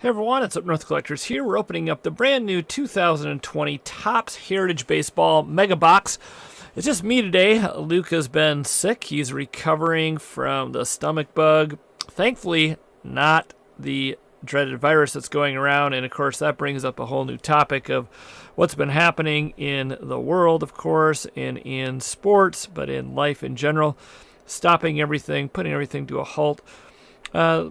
Hey everyone, it's Up North Collectors here. We're opening up the brand new 2020 Topps Heritage Baseball Mega Box. It's just me today. Luke has been sick. He's recovering from the stomach bug. Thankfully, not the dreaded virus that's going around. And of course, that brings up a whole new topic of what's been happening in the world, of course, and in sports, but in life in general. Stopping everything, putting everything to a halt.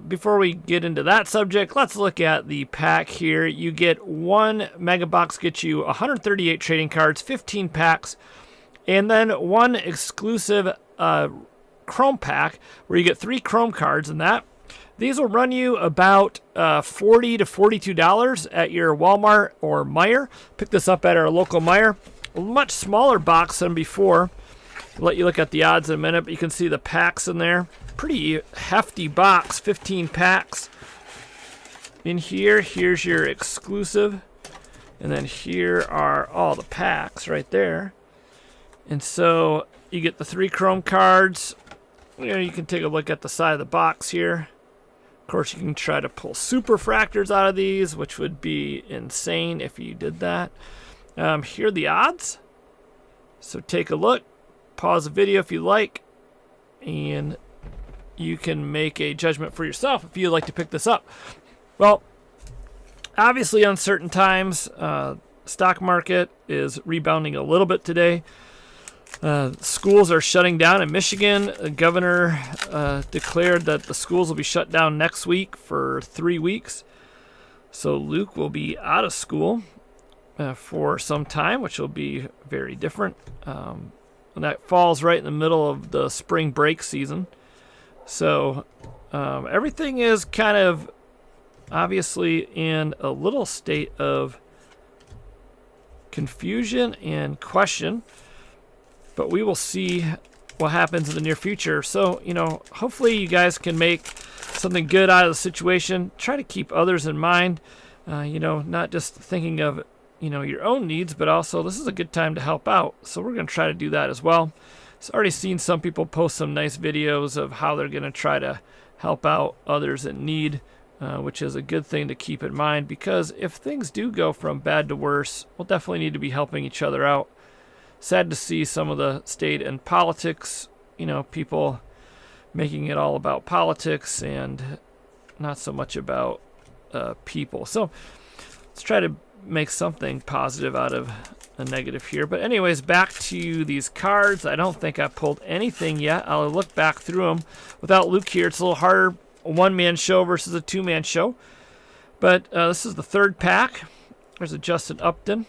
Before we get into that subject, let's look at the pack here. You get one mega box, gets you 138 trading cards, 15 packs, and then one exclusive Chrome pack where you get 3 Chrome cards in that. These will run you about $40 to $42 at your Walmart or Meijer. Pick this up at our local Meijer. A much smaller box than before. I'll let you look at the odds in a minute, but you can see the packs in there. Pretty hefty box, 15 packs. In here, here's your exclusive. And then here are all the packs right there. And so you get the 3 Chrome cards. You can take a look at the side of the box here. Of course, you can try to pull super fractors out of these, which would be insane if you did that. Here are the odds. So take a look. Pause the video if you like. And you can make a judgment for yourself if you'd like to pick this up. Well, obviously uncertain times. Stock market is rebounding a little bit today. Schools are shutting down in Michigan. The governor declared that the schools will be shut down next week for 3 weeks. So Luke will be out of school for some time, which will be very different. And that falls right in the middle of the spring break season. So everything is kind of obviously in a little state of confusion and question. But we will see what happens in the near future. So, hopefully you guys can make something good out of the situation. Try to keep others in mind. Not just thinking of your own needs, but also this is a good time to help out. So we're going to try to do that as well. So already seen some people post some nice videos of how they're going to try to help out others in need, which is a good thing to keep in mind, because if things do go from bad to worse, we'll definitely need to be helping each other out. Sad to see some of the state and politics, people making it all about politics and not so much about people. So let's try to make something positive out of a negative here. But anyways, back to these cards. I don't think I pulled anything yet. I'll look back through them. Without Luke here, it's a little harder, a one-man show versus a two-man show. But this is the third pack. There's a Justin Upton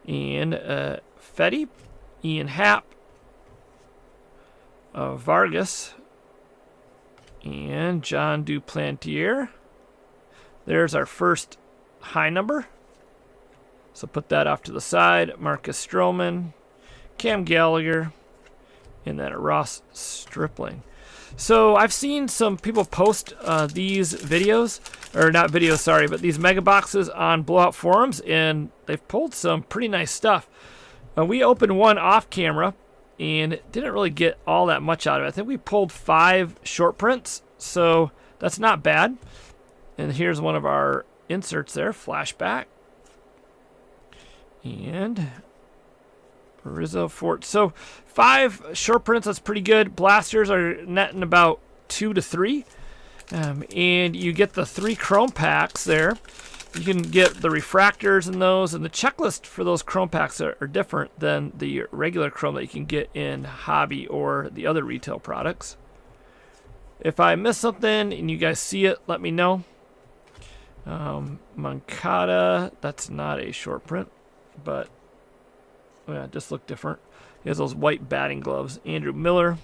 and Fetty, Ian Happ, Vargas, and John Duplantier. There's our first high number. So put that off to the side. Marcus Stroman, Cam Gallagher, and then a Ross Stripling. So I've seen some people post these videos, or not videos, sorry, but these mega boxes on Blowout forums, and they've pulled some pretty nice stuff. We opened one off camera and didn't really get all that much out of it. I think we pulled 5 short prints, so that's not bad. And here's one of our inserts there, flashback. And Rizzo Fort. So 5 short prints, that's pretty good. Blasters are netting about 2 to 3. And you get the 3 Chrome packs there. You can get the refractors in those, and the checklist for those Chrome packs are different than the regular Chrome that you can get in Hobby or the other retail products. If I miss something and you guys see it, let me know. Moncada, that's not a short print, but it just looked different. He has those white batting gloves. Andrew Miller,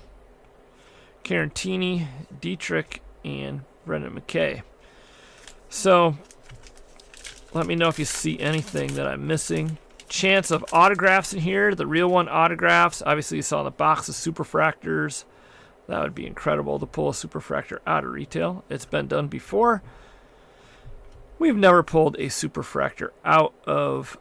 Carantini, Dietrich, and Brendan McKay. So let me know if you see anything that I'm missing. Chance of autographs in here, the real one autographs. Obviously you saw the box of superfractors. That would be incredible to pull a superfractor out of retail. It's been done before. We've never pulled a superfractor out of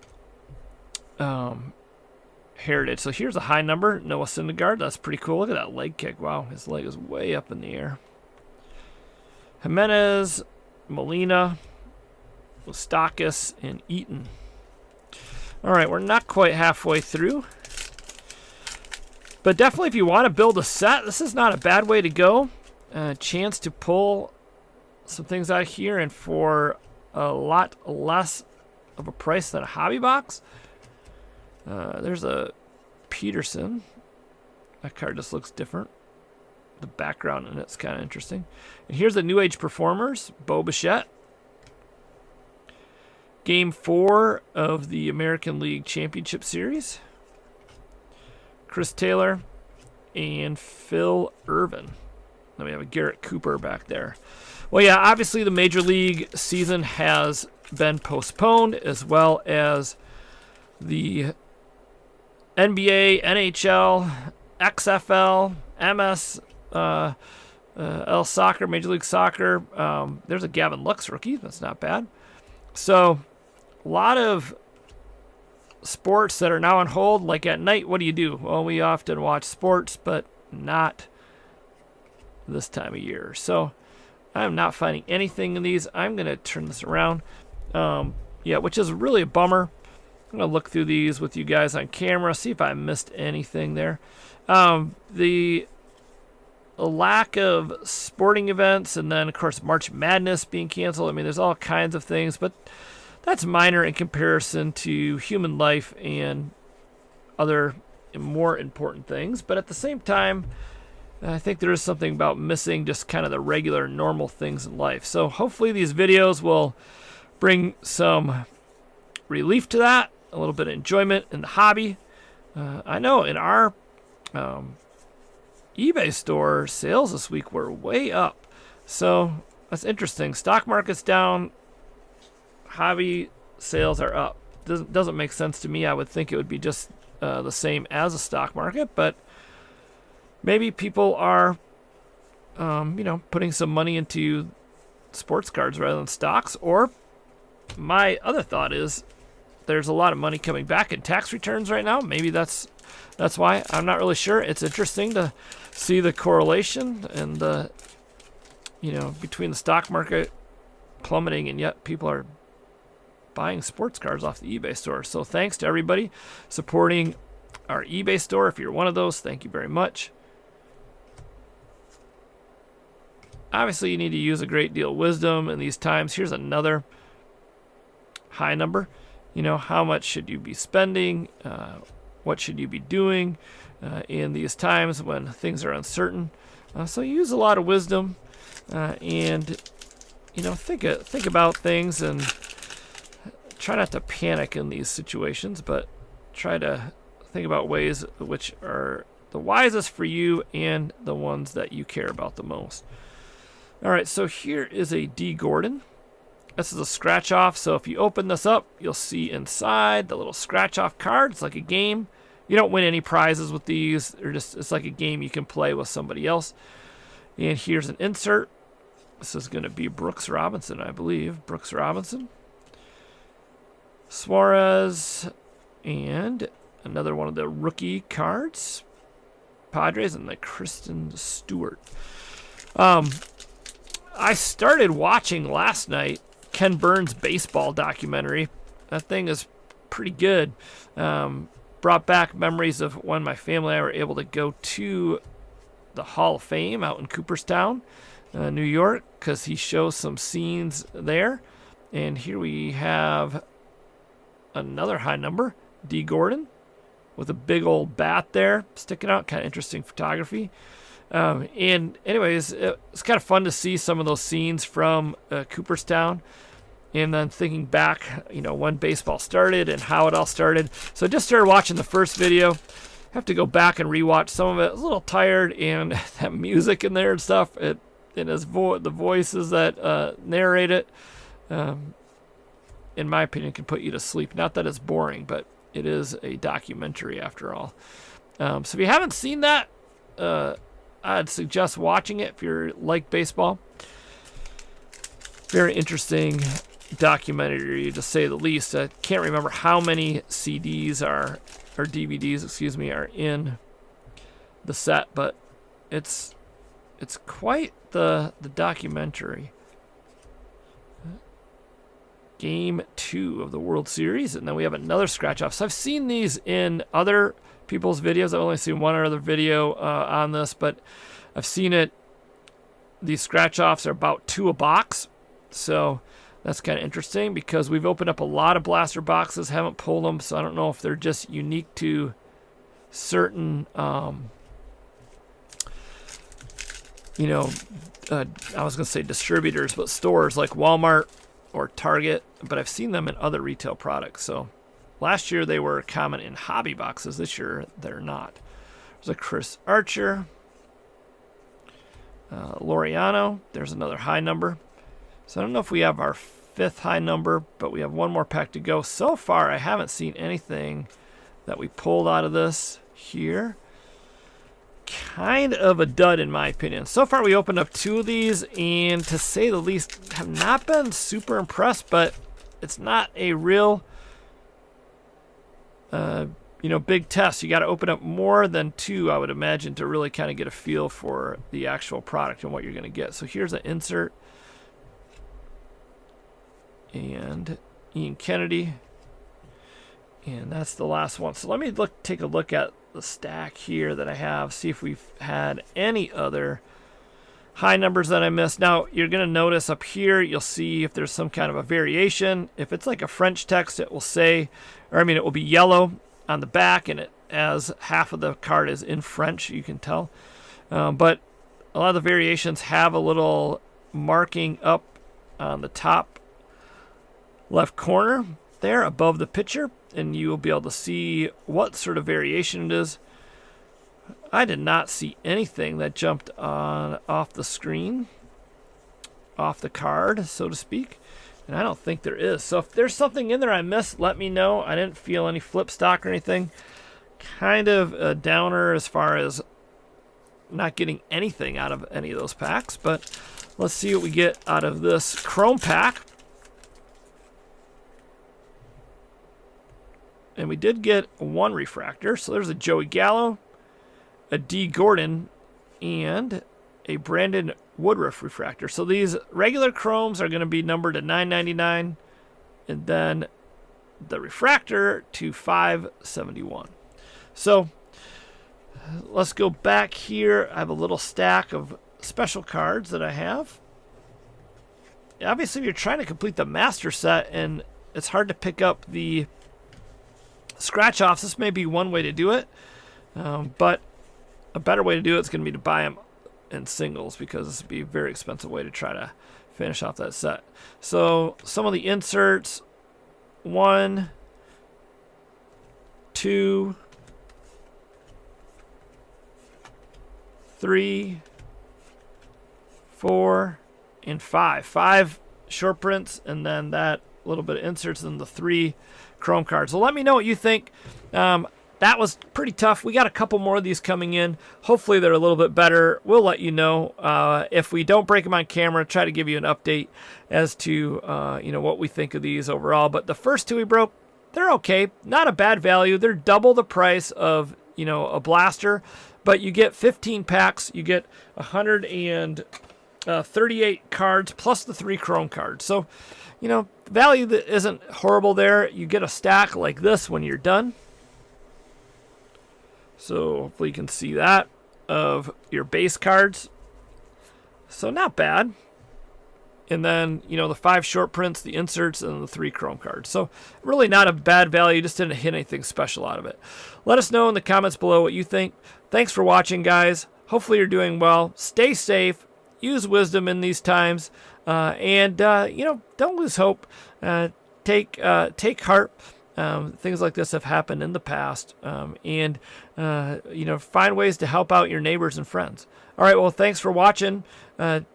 Heritage. So here's a high number, Noah Syndergaard. That's pretty cool. Look at that leg kick. Wow, his leg is way up in the air. Jimenez, Molina, Moustakas, and Eaton. All right, we're not quite halfway through. But definitely if you want to build a set, this is not a bad way to go. A chance to pull some things out here and for a lot less of a price than a hobby box. There's a Peterson. That card just looks different. The background in it's kind of interesting. And here's the New Age Performers, Bo Bichette. Game 4 of the American League Championship Series. Chris Taylor and Phil Ervin. Then we have a Garrett Cooper back there. Well, yeah, obviously the Major League season has been postponed, as well as the NBA, NHL, XFL, MS, L Soccer, Major League Soccer. There's a Gavin Lux rookie. That's not bad. So a lot of sports that are now on hold. Like at night, what do? Well, we often watch sports, but not this time of year. So I'm not finding anything in these. I'm going to turn this around. Yeah, which is really a bummer. I'm going to look through these with you guys on camera, see if I missed anything there. The lack of sporting events, and then, of course, March Madness being canceled. I mean, there's all kinds of things, but that's minor in comparison to human life and other more important things. But at the same time, I think there is something about missing just kind of the regular, normal things in life. So hopefully these videos will bring some relief to that, a little bit of enjoyment in the hobby. I know in our eBay store, sales this week were way up. So that's interesting. Stock market's down. Hobby sales are up. Doesn't make sense to me. I would think it would be just the same as a stock market, but maybe people are, putting some money into sports cards rather than stocks. Or my other thought is there's a lot of money coming back in tax returns right now. Maybe that's why. I'm not really sure. It's interesting to see the correlation and the, between the stock market plummeting and yet people are buying sports cards off the eBay store. So thanks to everybody supporting our eBay store. If you're one of those, thank you very much. Obviously, you need to use a great deal of wisdom in these times. Here's another high number. How much should you be spending? What should you be doing in these times when things are uncertain? So use a lot of wisdom and, think about things and try not to panic in these situations, but try to think about ways which are the wisest for you and the ones that you care about the most. All right, so here is a D. Gordon. This is a scratch off, so if you open this up, you'll see inside the little scratch off card. It's like a game. You don't win any prizes with these. It's like a game you can play with somebody else. And here's an insert. This is going to be Brooks Robinson, I believe. Brooks Robinson. Suarez, and another one of the rookie cards. Padres and the Kristen Stewart. I started watching last night Ken Burns' baseball documentary. That thing is pretty good. Brought back memories of when my family and I were able to go to the Hall of Fame out in Cooperstown, New York, because he shows some scenes there. And here we have another high number, D. Gordon, with a big old bat there sticking out. Kind of interesting photography. And anyways, it's kind of fun to see some of those scenes from Cooperstown, and then thinking back, when baseball started and how it all started. So I just started watching the first video. Have to go back and rewatch some of it. I was a little tired, and that music in there and stuff, and the voices that narrate it, in my opinion, can put you to sleep. Not that it's boring, but it is a documentary after all. So if you haven't seen that, I'd suggest watching it if you like baseball. Very interesting documentary, to say the least. I can't remember how many CDs or DVDs, are in the set, but it's quite the documentary. Game 2 of the World Series. And then we have another scratch off. So I've seen these in other people's videos. I've only seen one other video on this, but I've seen it. These scratch offs are about 2 a box. So that's kind of interesting because we've opened up a lot of blaster boxes, haven't pulled them. So I don't know if they're just unique to certain, I was going to say distributors, but stores like Walmart or Target, but I've seen them in other retail products. So last year they were common in hobby boxes. This year they're not. There's a Chris Archer, Laureano. There's another high number. So I don't know if we have our 5th high number, but we have one more pack to go. So far, I haven't seen anything that we pulled out of this here. Kind of a dud in my opinion. So far, we opened up 2 of these, and to say the least, have not been super impressed, but it's not a real, big test. You got to open up more than 2, I would imagine, to really kind of get a feel for the actual product and what you're going to get. So here's an insert. And Ian Kennedy. And that's the last one. So let me take a look at the stack here that I have, see if we've had any other high numbers that I missed. Now, you're going to notice up here, you'll see if there's some kind of a variation. If it's like a French text, it will say, it will be yellow on the back, and it as half of the card is in French, you can tell. But a lot of the variations have a little marking up on the top left corner there above the picture, and you will be able to see what sort of variation it is. I did not see anything that jumped off the screen, off the card, so to speak, and I don't think there is. So if there's something in there I missed, let me know. I didn't feel any flip stock or anything. Kind of a downer as far as not getting anything out of any of those packs, but let's see what we get out of this Chrome pack. And we did get 1 refractor. So there's a Joey Gallo, a D. Gordon, and a Brandon Woodruff refractor. So these regular chromes are going to be numbered to $9.99, and then the refractor to $5.71. So let's go back here. I have a little stack of special cards that I have. Obviously, if you're trying to complete the master set and it's hard to pick up the scratch offs, this may be one way to do it, but a better way to do it is going to be to buy them in singles, because this would be a very expensive way to try to finish off that set. So some of the inserts, 1, 2, 3, 4, and 5. 5 short prints, and then that little bit of inserts, and the 3 Chrome cards. So let me know what you think. That was pretty tough. We got a couple more of these coming in. Hopefully they're a little bit better. We'll let you know. If we don't break them on camera, try to give you an update as to what we think of these overall. But the first 2 we broke, they're okay. Not a bad value. They're double the price of a blaster, but you get 15 packs. You get 138 cards plus the 3 Chrome cards. So value that isn't horrible there. You get a stack like this when you're done. So hopefully you can see that of your base cards. So not bad. And then, the 5 short prints, the inserts, and the 3 Chrome cards. So really not a bad value. Just didn't hit anything special out of it. Let us know in the comments below what you think. Thanks for watching, guys. Hopefully you're doing well. Stay safe. Use wisdom in these times. And don't lose hope. Take heart. Things like this have happened in the past. And find ways to help out your neighbors and friends. All right, well, thanks for watching.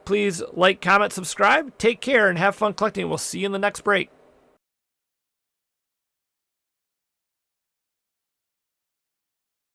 Please like, comment, subscribe. Take care, and have fun collecting. We'll see you in the next break.